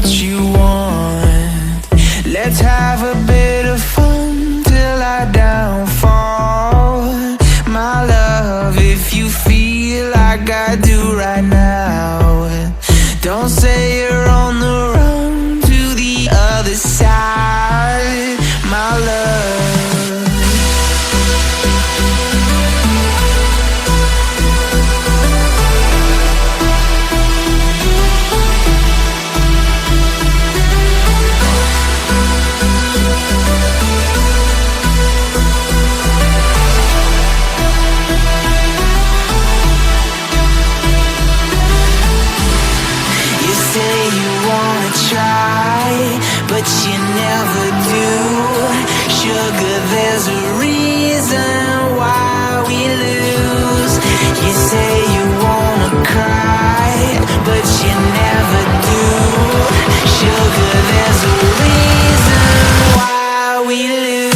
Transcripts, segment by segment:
what you want. Let's have a bit of fun till I downfall. My love, if you feel like I do right now, don't say you're on the run to the other side, my love. But you never do. Sugar, there's a reason why we lose. You say you wanna cry, but you never do. Sugar, there's a reason why we lose.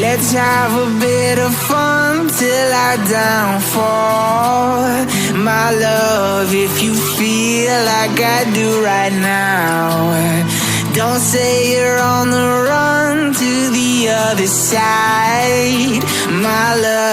Let's have a bit of fun till I downfall. My love, if you feel like I do right now, don't say you're on the run to the other side, my love.